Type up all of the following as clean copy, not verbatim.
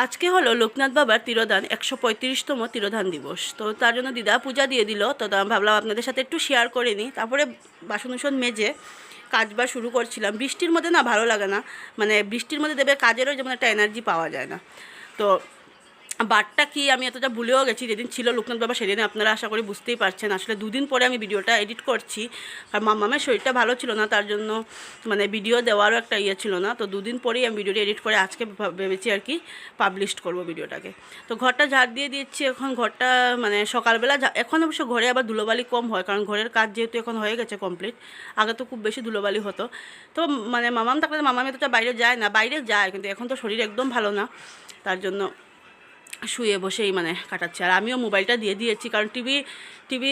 আজকে হলো লোকনাথ বাবার তিরোধান 135তম তিরোধান দিবস। তো তার জন্য দিদা পূজা দিয়ে দিল। তো ভাবলাম আপনাদের সাথে একটু শেয়ার করে নিই। তারপরে বাসন মেজে কাজবার শুরু করছিলাম। বৃষ্টির মধ্যে না ভালো লাগে না, মানে বৃষ্টির মধ্যে দেবে কাজেরও যেমন একটা এনার্জি পাওয়া যায় না। তো বারটা কি আমি এতটা ভুলেও গেছি। যেদিন ছিল লোকনাথ বাবা সেদিনে আপনারা আশা করি বুঝতেই পারছেন। আসলে দুদিন পরে আমি ভিডিওটা এডিট করছি, আর মামামের শরীরটা ভালো ছিল না, তার জন্য মানে ভিডিও দেওয়ারও একটা ইয়ে ছিল না। তো দুদিন পরেই আমি ভিডিওটা এডিট করে আজকে ভেবেছি আর কি পাবলিশ করব ভিডিওটাকে। তো ঘরটা ঝাড় দিয়ে দিচ্ছি এখন। ঘরটা মানে সকালবেলা এখন অবশ্য ঘরে আবার ধুলোবালি কম হয়, কারণ ঘরের কাজ যেহেতু এখন হয়ে গেছে কমপ্লিট। আগে তো খুব বেশি ধুলোবালি হতো। তো মানে মামাম থাকলে মামাম এতটা বাইরে যায় না, বাইরে যায় কিন্তু এখন তো শরীর একদম ভালো না, তার জন্য শুয়ে বসেই মানে কাটাচ্ছে। আর আমিও মোবাইলটা দিয়ে দিয়েছি, কারণ টিভি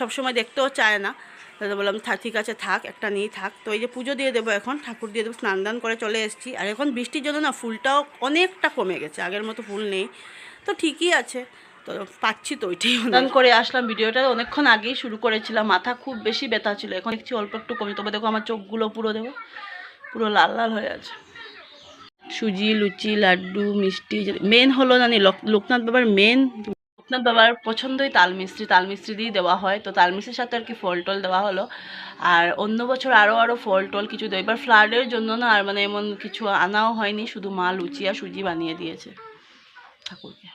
সবসময় দেখতেও চায় না। দাদা বললাম ঠিক আছে থাক, একটা নিয়েই থাক। তো এই যে পুজো দিয়ে দেবো, এখন ঠাকুর দিয়ে দেবো, স্নান দান করে চলে এসেছি। আর এখন বৃষ্টির জন্য না ফুলটাও অনেকটা কমে গেছে, আগের মতো ফুল নেই। তো ঠিকই আছে, তো পাচ্ছি তো ওইটাই দান করে আসলাম। ভিডিওটা অনেকক্ষণ আগেই শুরু করেছিলাম, মাথা খুব বেশি ব্যথা ছিল, এখন দেখছি অল্প একটু কমে। তবে দেখো আমার চোখগুলো পুরো লাল লাল হয়ে আছে। সুজি, লুচি, লাড্ডু, মিষ্টি। মেন হলো জানি লোকনাথ বাবার লোকনাথ বাবার পছন্দই তাল মিষ্টি দিয়ে দেওয়া হয়। তো তাল মিষ্টির সাথে আর কি ফল টল দেওয়া হলো। আর অন্য বছর আরও ফল টল কিছু দেয়। এবার ফ্লাডের জন্য না আর মানে এমন কিছু আনাও হয়নি, শুধু মা লুচি আর সুজি বানিয়ে দিয়েছে ঠাকুরকে।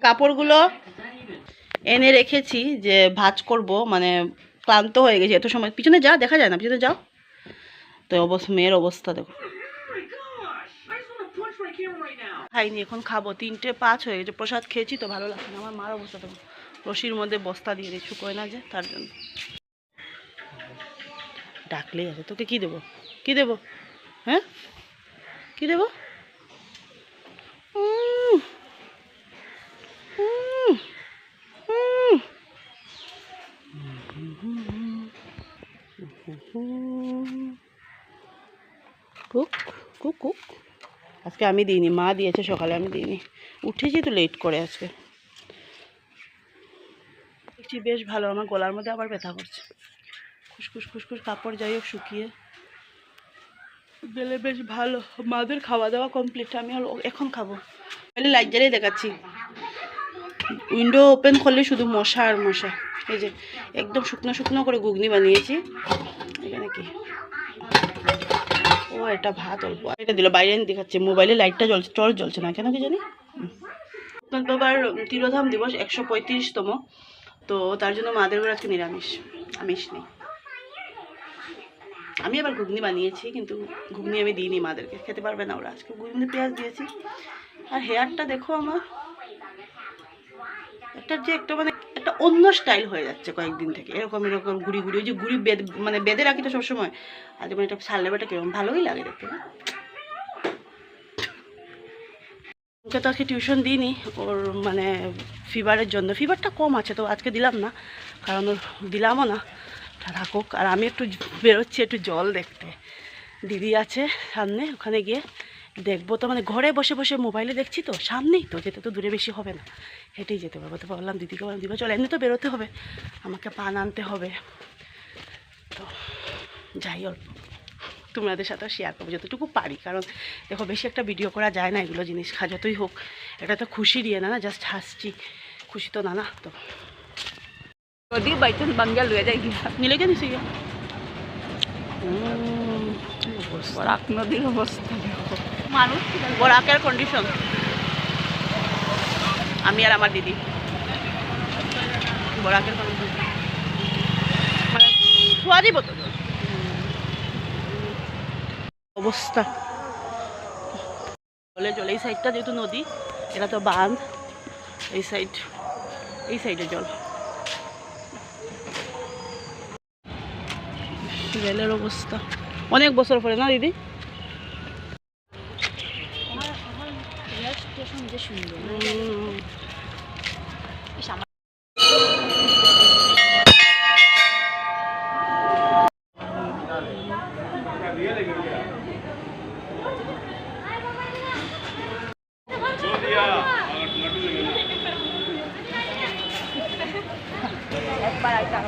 কাপড়গুলো এনে রেখেছি যে ভাঁজ করব, মানে ক্লান্ত হয়ে গেছে এত সময়। পিছনে যা, দেখা যায় না, পিছনে যাও। তো মেয়ের অবস্থা দেখো। খাইনি, এখন খাবো। 3:05 হয়ে গেছে। প্রসাদ খেয়েছি তো ভালো লাগছে না। আমার মার অবস্থা তো রশির মধ্যে বস্তা দিয়ে দিই, শুকোয় না যে, তার জন্য। ডাকলেই আছে। তোকে কি দেবো, কি দেবো, হ্যাঁ কি দেবো? Cook cook cook. আজকে আমি দিইনি, মা দিয়েছে সকালে, আমি দিইনি। উঠেছি তো লেট করে আজকে। দেখছি বেশ ভালো। আমার গলার মধ্যে আবার ব্যথা করছে। খুসখুস খুসখুস কাপড় যাই হোক শুকিয়ে গেলে বেশ ভালো। মাদের খাওয়া দাওয়া কমপ্লিট, আমি এখন খাবো। তাহলে লাইট জ্বালিয়ে দেখাচ্ছি। উইন্ডো ওপেন করলে শুধু মশা আর মশা। এই যে একদম শুকনো শুকনো করে ঘুগনি বানিয়েছি। এখানে কি, ও এটা ভাত অল্প, এটা দিল। বাইরে দেখাচ্ছে, মোবাইলে লাইটটা জ্বলছে না কেন কি জানি। বাবার তিরোধাম দিবস 135তম। তো তার জন্য মাদের ঘরে আজকে আমিষ নেই। আমি আবার ঘুগনি বানিয়েছি, কিন্তু ঘুগনি আমি দিইনি, মাদেরকে খেতে পারবে না ওরা। আজকে ঘুগনি পেঁয়াজ দিয়েছি। আর হেয়ারটা দেখো আমার, একটা মানে একটা অন্য স্টাইল হয়ে যাচ্ছে কয়েকদিন থেকে। এরকম ঘুরি ওই যে ঘুরি মানে বেঁধে রাখি তো সবসময়। আর যেমন এটা সারলেবাটা কিরকম ভালোই লাগে দেখতে না। ওকে তো আজকে টিউশন দিইনি, ওর মানে ফিভারের জন্য। ফিভারটা কম আছে তো আজকে দিলাম না, কারণ ওর দিলামও না, থাকুক। আর আমি একটু বেরোচ্ছি একটু জল দেখতে। দিদি আছে সামনে, ওখানে গিয়ে দেখবো। তো মানে ঘরে বসে বসে মোবাইলে দেখছি তো, সামনেই তো, যেতে তো দূরে বেশি হবে না, হেঁটেই যেতে পারবো। তো ভাবলাম দিদিকে বললাম, দিবা চল, এমনি তো বেরোতে হবে, আমাকে পান আনতে হবে। তো যাই, অল্প তোমাদের সাথে শেয়ার করবো যতটুকু পারি। কারণ দেখো বেশি একটা ভিডিও করা যায় না এগুলো জিনিস। যতই হোক এটা তো খুশি দিয়ে না, জাস্ট হাসছি, খুশি তো না। তো যদি বাই চান্স বাঙ্গা লয়ে যায় গিয়া নিলে কে নিছে গিয়া। বরাক নদীর অবস্থা মানুষ বরাকের কন্ডিশন। আমি আর আমার দিদি বরাকের কন্ডিশন, মানে খোয়া দিব তো অবস্থা। জল এই সাইডটা যেহেতু নদী, এটা তো বাঁধ, এই সাইডে জল। রেলের অবস্থা অনেক বছর পরে না দিদি।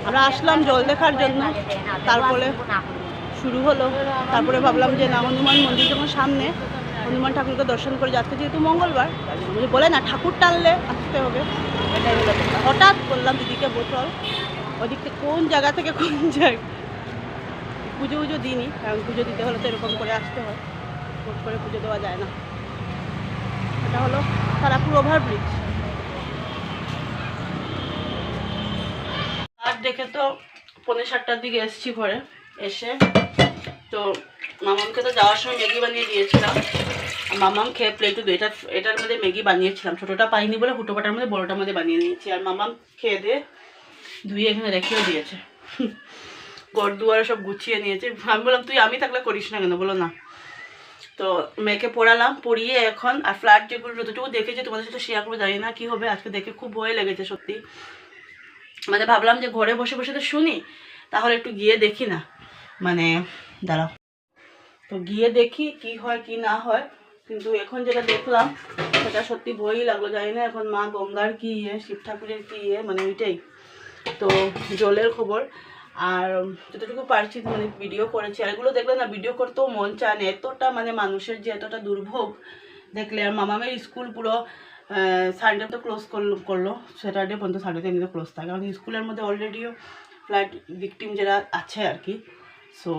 আমরা আসলাম জল দেখার জন্য, তারপরে শুরু হলো। তারপরে ভাবলাম যে না, হনুমান মন্দির যখন সামনে, হনুমান ঠাকুরকে দর্শন করে যাচ্ছে, যেহেতু মঙ্গলবার তাই জন্য বলে না ঠাকুর টানলে আসতে হবে, এটাই হলো কথা। হঠাৎ বললাম দিদিকে বোতল ওদিক থেকে কোন জায়গা থেকে কোন জায়গা, পুজো উজো দিইনি, কারণ পুজো দিতে হলে তো এরকম করে আসতে হয়, হুট করে পুজো দেওয়া যায় না। এটা হলো তারাপুর ওভারব্রিজ। আর দেখে তো 5:30টার দিকে এসেছি ঘরে, এসে তো মামামকে তো যাওয়ার সময় ম্যাগি বানিয়ে দিয়েছিলাম, মামাম খেয়ে প্লেটে এটার মধ্যে ম্যাগি বানিয়েছিলাম, ছোটোটা পাইনি বলে হুটোপাটার মধ্যে বড়োটার মধ্যে বানিয়ে নিয়েছি। আর মামাম খেয়ে দিয়ে ধুয়ে এখানে রেখেও দিয়েছে, ঘর দুয়ারে সব গুছিয়ে নিয়েছে। আমি বললাম তুই আমি থাকলে করিস না কেন, বলো না। তো মেয়েকে পড়ালাম, পড়িয়ে এখন আর ফ্ল্যাট যেগুলো যতটুকু দেখেছি তোমাদের সাথে শেয়ার করবো, জানি না কী হবে। আজকে দেখে খুব ভয় লেগেছে সত্যি, মানে ভাবলাম যে ঘরে বসে বসে তো শুনি, তাহলে একটু গিয়ে দেখি না, মানে দাঁড়াও তো গিয়ে দেখি কি হয় কি না হয়। কিন্তু এখন যেটা দেখলাম সেটা সত্যি ভয়ই লাগলো, জানি না এখন মা গঙ্গার কী শিব ঠাকুরের কী মানে ওইটাই তো জলের খবর। আর যতটুকু পারছি মানে ভিডিও করেছি, আর এগুলো দেখলে না ভিডিও করতেও মন চায় না, এতটা মানে মানুষের যে এতটা দুর্ভোগ দেখলে। আর মামামের স্কুল পুরো সানডে তো ক্লোজ করলো, স্যাটারডে পর্যন্ত, সানডেতে এমনিতে ক্লোজ থাকে, কারণ স্কুলের মধ্যে অলরেডিও ফ্লাইট ভিকটিম যারা আছে আর কি, সো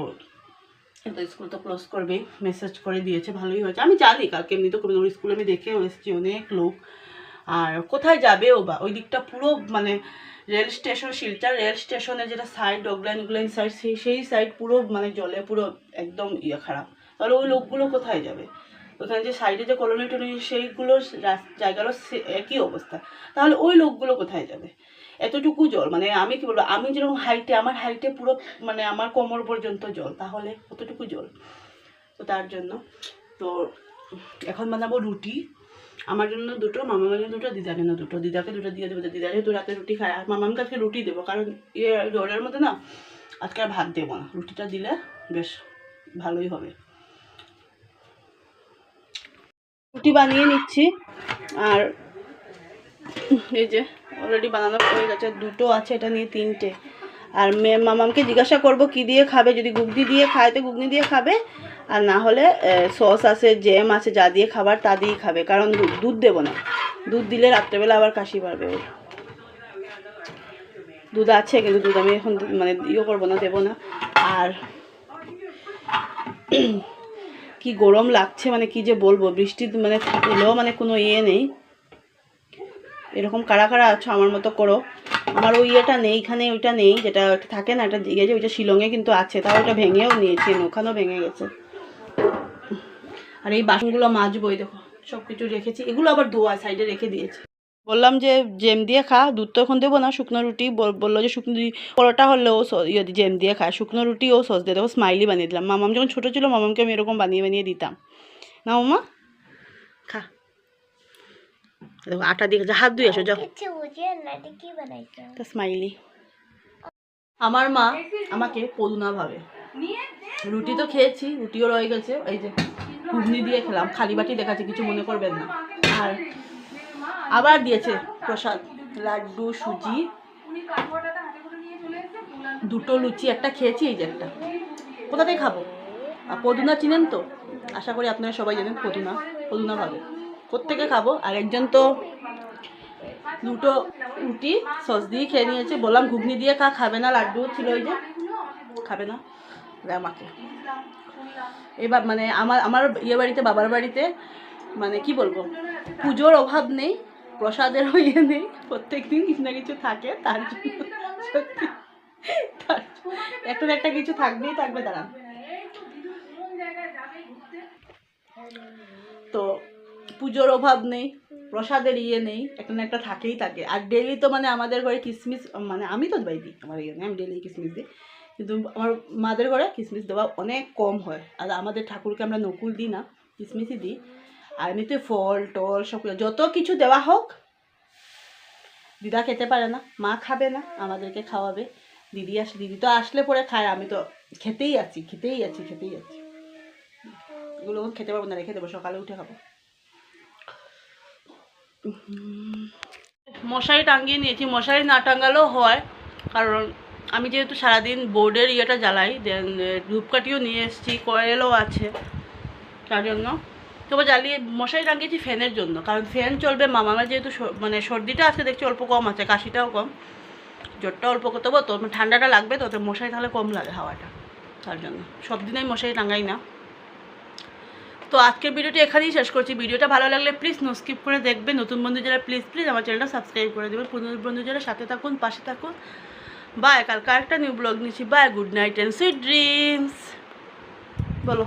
তো স্কুল তো ক্লোজ করবেই, মেসেজ করে দিয়েছে, ভালোই হয়েছে। আমি জানি কালকে এমনি তো কোনো স্কুলে আমি দেখেও এসেছি অনেক লোক, আর কোথায় যাবেও বা ওই দিকটা পুরো মানে রেল স্টেশন, শিলচর রেল স্টেশনে যেটা সাইড অগলাইন সাইড, সেই সাইড পুরো মানে জলে পুরো একদম খারাপ। তাহলে ওই লোকগুলো কোথায় যাবে? ওখানে যে সাইডে যে কলোনি টলোনি সেইগুলো জায়গারও একই অবস্থা, তাহলে ওই লোকগুলো কোথায় যাবে? এতটুকু জল, মানে আমি কি বলবো, আমি যেরকম হাইটে, আমার হাইটে পুরো মানে আমার কোমর পর্যন্ত জল, তাহলে কতটুকু জল। তো তার জন্য তো এখন বানাবো রুটি, আমার জন্য দুটো, মামার জন্য দুটো, দিদার জন্য দুটো, দিদাকে দুটো দিয়ে দেবো, দিদা যেহেতু রাতে রুটি খায়। আর মামাকে আজকে রুটি দেবো, কারণ জলের মধ্যে না আজকে আর ভাত দেবো না, রুটিটা দিলে বেশ ভালোই হবে। রুটি বানিয়ে নিচ্ছি, আর এই যে অলরেডি বানানো হয়ে গেছে, দুটো আছে, এটা নিয়ে 3টে। আর মামামকে জিজ্ঞাসা করব কি দিয়ে খাবে, যদি ঘুগনি দিয়ে খায় তো ঘুগনি দিয়ে খাবে, আর না হলে সস আছে, জ্যাম আছে, যা দিয়ে খাবার তা দিয়েই খাবে, কারণ দুধ দেবো না, দুধ দিলে রাত্রেবেলা আবার কাশি পারবে ওর। দুধ আছে কিন্তু দুধ আমি এখন মানে করবো না, দেবো না। আর কি গরম লাগছে, মানে কি যে বলবো, বৃষ্টি মানে এলেও মানে কোনো নেই। এরকম কারা কারা আছো আমার মতো করো, আমার ওই নেই এখানে, ওইটা নেই, যেটা থাকে না, একটা যে ওইটা শিলংয়ে কিন্তু আছে, তাও ওটা ভেঙেও নিয়েছি, ওখানেও ভেঙে গেছে। আর এই বাসনগুলো মাজবো, দেখো সব কিছু রেখেছি, এগুলো আবার ধোয়া সাইডে রেখে দিয়েছি। বললাম যে জ্যাম দিয়ে খা, দুধ তো এখন দেবো না, শুকনো রুটি বললো যে শুকনো পরোটা হলেও জ্যাম দিয়ে খায়, শুকনো রুটি ও সস দিয়ে দেবো, স্মাইলি বানিয়ে দিলাম। মামাম যখন ছোটো ছিল মামামকে আমি এরকম বানিয়ে বানিয়ে দিতাম না, মামা খা। দেখো আটা দিয়ে হাত ধুয়ে আসো, যাও স্মাইলি। আমার মা আমাকে পদুনা ভাবে, রুটি তো খেয়েছি, রুটিও রয়ে গেছে, এই যে ঘুগনি দিয়ে খেলাম, খালি বাটি দেখাচ্ছে, কিছু মনে করবেন না। আর আবার দিয়েছে প্রসাদ, লাড্ডু, সুজি, দুটো লুচি, একটা খেয়েছি, এই যে একটা, কোথা থেকে খাবো। আর পদুনা চিনেন তো, আশা করি আপনারা সবাই জানেন পদুনা ভাবে, কোত্থেকে খাবো। আর একজন তো দুটো রুটি সস দিয়ে খেয়ে নিয়েছে, বললাম ঘুগনি দিয়ে খাবে না, লাড্ডু ছিল ওই যে, খাবে না আমাকে। এবার মানে আমার বাড়িতে, বাবার বাড়িতে মানে কি বলবো, পুজোর অভাব নেই, প্রসাদেরও নেই, প্রত্যেক দিন কিছু না কিছু থাকে, তার জন্য সত্যি একটা কিছু থাকবেই থাকবে। দাঁড়ান, তো পুজোর অভাব নেই, প্রসাদের নেই, একটা না একটা থাকেই থাকে। আর ডেলি তো মানে আমাদের ঘরে কিশমিশ, মানে আমি তো দিই, আমার নেই, আমি ডেলি কিশমিশ দিই, কিন্তু আমার মাদের ঘরে কিশমিশ দেওয়া অনেক কম হয়। আর আমাদের ঠাকুরকে আমরা নকুল দিই না, কিশমিশই দিই। আর এমনিতে ফল টল সব যত কিছু দেওয়া হোক, দিদা খেতে পারে না, মা খাবে না, আমাদেরকে খাওয়াবে। দিদি তো আসলে পরে খায়, আমি তো খেতেই আছি। এগুলো খেতে পারবো না, রেখে দেবো, সকালে উঠে খাবো। মশারি টাঙিয়ে নিয়েছি, মশারি না টাঙালেও হয়, কারণ আমি যেহেতু সারাদিন বোর্ডের জ্বালাই, দেন ধূপকাঠিও নিয়ে এসেছি, কয়েলও আছে, তার জন্য তবে জ্বালিয়ে মশারি টাঙিয়েছি ফ্যানের জন্য, কারণ ফ্যান চলবে মামার যেহেতু মানে সর্দিটা আজকে দেখছি অল্প কম আছে, কাশিটাও কম, জ্বরটা অল্প করতে হবে, তো ঠান্ডাটা লাগবে, তো মশারি তাহলে কম লাগে হাওয়াটা, তার জন্য সব দিনই মশারি টাঙাই না। তো আজকের ভিডিওটি এখানেই শেষ করছি। ভিডিওটা ভালো লাগলে প্লিজ নো স্কিপ করে দেখবেন। নতুন বন্ধু যারা প্লিজ প্লিজ আমার চ্যানেলটা সাবস্ক্রাইব করে দেবেন। পুরনো বন্ধু যারা সাথে থাকুন, পাশে থাকুন। বাই, কালকে আরেকটা নিউ ব্লগ নিচ্ছি। Bye, good night and sweet dreams. বলো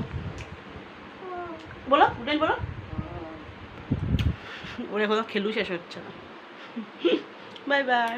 বলো গুড নাইট বলো। ওর এখনো খেলু শেষ হচ্ছে না। Bye bye.